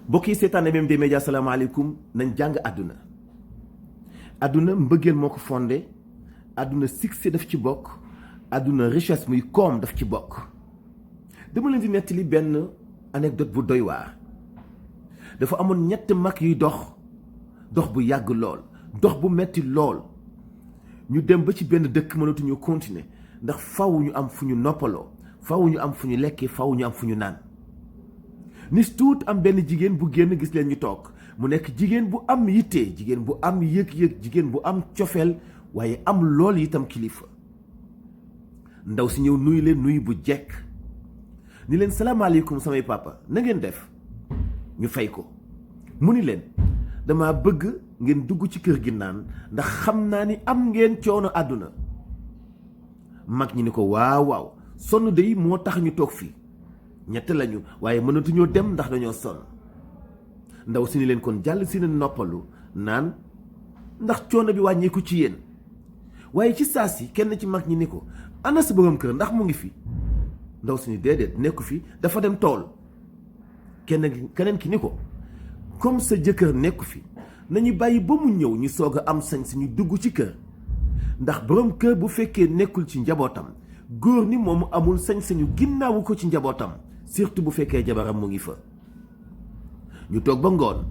mbokk yi seetaan MMD Média salaamaaleykum nañ jàng àdduna àdduna mbëggeel moo ko fondé àdduna succès daf ci bokk àdduna richesse muy koom daf ci bokk. dama leen di nettali benn anecdote bu doy waar. dafa amoon ñett mag yuy dox bu yàgg lool dox bu metti lool ñu dem ba ci benn dëkk mënatuñu continuer ndax faw ñu am fu ñu noppaloo faw ñu am fu ñu lekkee faw ñu am fu ñu naan. nis tuut am benn jigéen bu génn gis leen ñu toog mu nekk jigéen bu am yitte jigéen bu am yëg-yëg jigéen bu am cofeel waaye am lool itam kilifa. ndaw si ñëw nuyu leen nuyu bu jekk ni leen salaamaaleykum samay papa na ngeen def. ñu fay ko mu ni leen dama bëgg ngeen dugg ci kër gi naan ndax xam naa ni am ngeen coono àdduna. mag ñi ni ko waaw sonn dey moo tax ñu toog fii ñett lañu waaye mënatuñoo dem ndax dañoo sonn. ndaw si ni leen kon jàll si ne noppalu naan ndax coono bi wàññeeku ci yéen. waaye ci saa si kenn ci mag ñi ni ko ana sa borom kër ndax mu ngi fi. ndaw si ni déedéet nekku fi dafa dem tool. keneen ki ni ko comme sa jëkkër nekku fi nañu bàyyi ba mu ñëw ñu soog a am sañ si ñu dugg ci kër ndax borom kër bu fekkee nekkul ci njabootam góor ni moomu amul sañ-sañu ginnaawu ko ci njabootam surtout bu fekkee jabaram mu ngi fa. ñu toog ba ngoon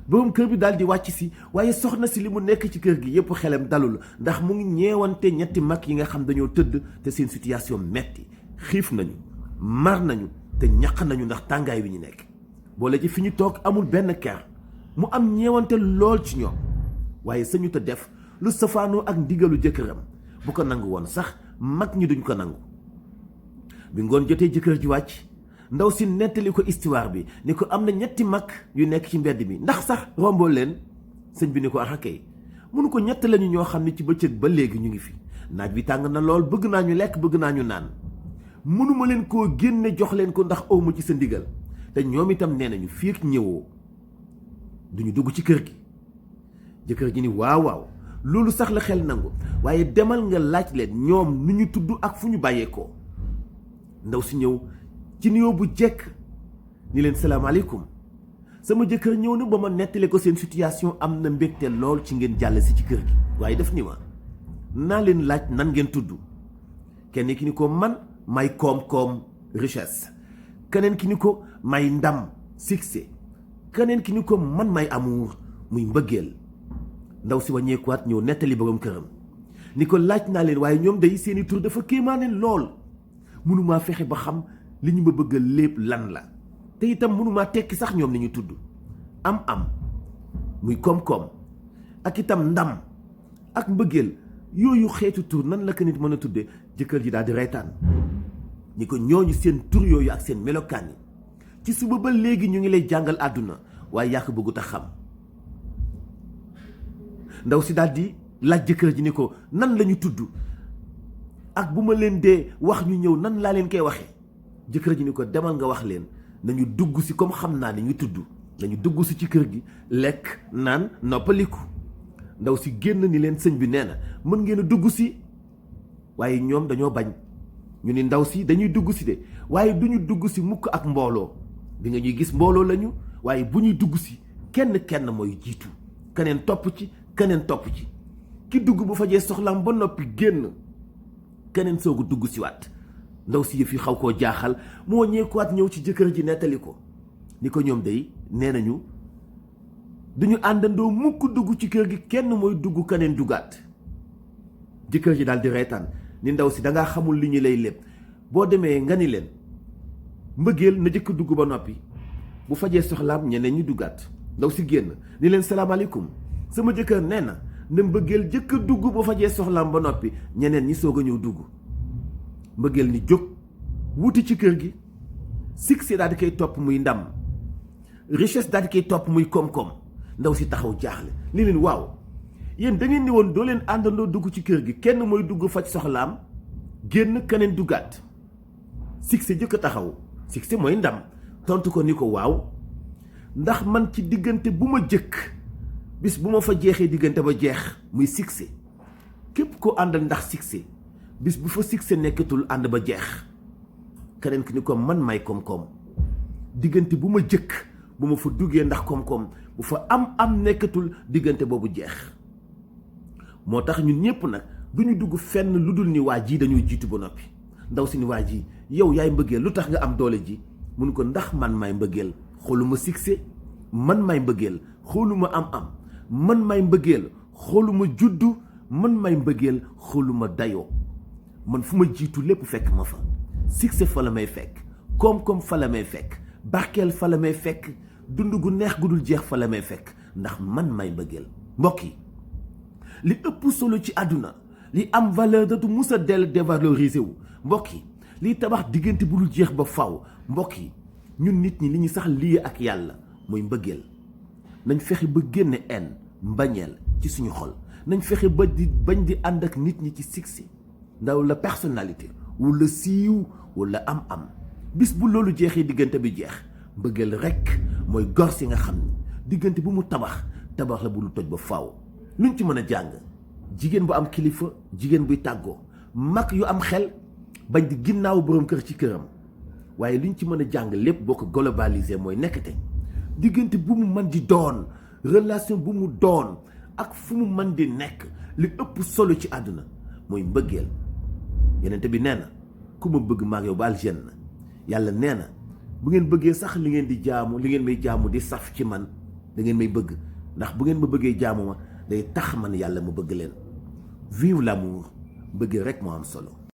borom kër bi daal di wàcc si waaye soxna si li mu nekk ci kër gi yépp xelam dalul ndax mu ngi ñeewante ñetti mag yi nga xam dañoo tëdd te seen situation metti xiif nañu mar nañu te ñaq nañu ndax tàngaay wi ñu nekk boole ci fi ñu toog amul benn ker mu am ñeewante lool ci ñoom waaye sañu te def lu safaanoo ak ndigalu jëkkëram bu ko nangu woon sax mag ñi duñ ko nangu. bi ngoon jotee jëkkër ji wàcc ndaw si nettali ko histoire bi ni ko am na ñetti mag yu nekk ci mbedd mi ndax sax romboo leen. sëñ bi ni ko axakay mënu ko ñett lañu ñoo xam ne ci bëccëg ba léegi ñu ngi fi naaj bi tàng na lool bëgg naa ñu lekk bëgg naa ñu naan mënuma leen koo génne jox leen ko ndax awma ci sa ndigal te ñoom itam nee nañu fii ak ñëwoo duñu dugg ci kër gi. jëkkër ji ni waaw loolu sax la xel nangu waaye demal nga laaj leen ñoom nu ñu tudd ak fu ñu bàyyeekoo. ndaw si ñëw ci nuyoo bu jekk ni leen salaamaaleykum sama jëkkër ñëw na ba ma nettali ko seen situation am na mbégte lool ci ngeen jàll si ci kër gi waaye def ni ma naa leen laaj nan ngeen tudd. kenn ki ni ko man may koom-koom richesse keneen ki ni ko may ndam succès keneen ki ni ko man may amour muy mbëggeel. ndaw si wàññeekuwaat ñëw nettali borom këram ni ko laaj naa leen waaye ñoom day seeni tur dafa kéemaane lool mënumaa fexe ba xam li ñu ma bëggal lépp lan la te itam mënumaa tekki sax ñoom ni ñu tudd am muy koom-koom ak itam ndam ak mbëggeel yooyu xeetu tur nan la ko nit mën a tudde. jëkkër ji daal di reetaan ni ko ñooñu seen tur yooyu ak seen melokaan yi ci suba ba léegi ñu ngi lay jàngal àdduna waaye yaa ko bëggut a xam. ndaw si daal di laaj jëkkër ji ni ko nan la ñu tudd ak bu ma leen dee wax ñu ñëw nan laa leen koy waxee. jëkkër ji ni ko demal nga wax leen nañu dugg si comme xam naa ni ñu tudd nañu dugg si ci kër gi lekk naan noppaliku. ndaw si génn ni leen sëñ bi nee na mën ngeen a dugg si waaye ñoom dañoo bañ. ñu ni ndaw si dañuy dugg si de waaye du ñu dugg si mukk ak mbooloo bi nga ñuy gis mbooloo lañu waaye bu ñuy dugg si kenn mooy jiitu keneen topp ci ki dugg bu fajee soxlaam ba noppi génn keneen soogu dugg si waat. ndaw si yëf yi xaw koo jaaxal moo ñeekuwaat ñëw ci jëkkër ji nettali ko ni ko ñoom day nee nañu duñu àndandoo mukk dugg ci kër gi kenn mooy dugg keneen duggaat. jëkkër ji daal di reetaan ni ndaw si dangaa xamul li ñu lay lépp boo demee nga ni leen mbëggeel na jëkk dugg ba noppi bu fajee soxlaam ñeneen ñi duggaat. ndaw si génn ni leen salaamaaleykum sama jëkkër nee na mbëggeel jëkk dugg bu fajee soxlaam ba noppi ñeneen ñi soog a ñëw dugg. mbëggeel ni jóg wuti ci kër gi succès daal di koy topp muy ndam richesse daal di koy topp muy koom-koom. ndaw si taxaw jaaxle ni leen waaw yéen da ngeen ni woon doo leen àndandoo dugg ci kër gi kenn mooy dugg faj soxlaam génn keneen duggaat. succès jëkk a taxaw succès mooy ndam tontu ko ni ko waaw ndax man ci diggante bu ma jëkk bis bu ma fa jeexee diggante ba jeex muy succès képp ko àndal ndax succès bis bu fa succès nekkatul ànd ba jeex. keneen ki ni ko man may koom-koom diggante bu ma jëkk bu ma fa duggee ndax koom-koom bu fa am nekkatul diggante boobu jeex. moo tax ñun ñëpp nag du ñu dugg fenn lu dul ni waa ji dañuy jiitu ba noppi. ndaw si ni waa ji yow yaay mbëggeel lu tax nga am doole ji mun ko ndax man maay mbëggeel xooluma succès, man maay mbëggeel xooluma am man maay mbëggeel xooluma juddu, man maay mbëggeel xooluma dayoo. man fu ma jiitu lépp fekk ma fa. succès fa la may fekk, koom-koom fa la may fekk, barkeel fa la may fekk, dund gu neex gu dul jeex fa la may fekk ndax man maay mbëggeel. mbokk yi li ëpp solo ci àdduna, li am valeur dootu musa dévalorisé wu. mbokk yi liy tabax diggante bu dul jeex ba faw. mbokk yi ñun nit ñi li ñu sax lii ak yàlla mooy mbëggeel. nañ fexe ba génne haine, mbañeel ci suñu xol. nañ fexe ba bañ di ànd ak nit ñi ci succès, ndaw la personnalité wala siiw wala am bis bu loolu jeexee diggante bi jeex. mbëggeel rekk mooy gor si nga xam ni diggante bu mu tabax la bu dul toj ba faw. luñ ci mën a jàng, jigéen bu am kilifa, jigéen buy tàggoo, mag yu am xel bañ di ginnaaw boroom kër ci këram. waaye liñ ci mën a jàng lépp boo ko globalisé mooy nekkate diggante bu mu mën di doon, relation bu mu doon ak fu mu mën di nekk, li ëpp solo ci àdduna mooy mbëggeel. Yonent bi nee na ku ma bëgg maag yow ba aljanna. yàlla nee na bu ngeen bëggee sax li ngeen may jaamu di saf ci man, da ngeen may bëgg, ndax bu ngeen ma bëggee jaamu ma day tax man yàlla ma bëgg leen. Vive l'amour, bëggee rek moo am solo.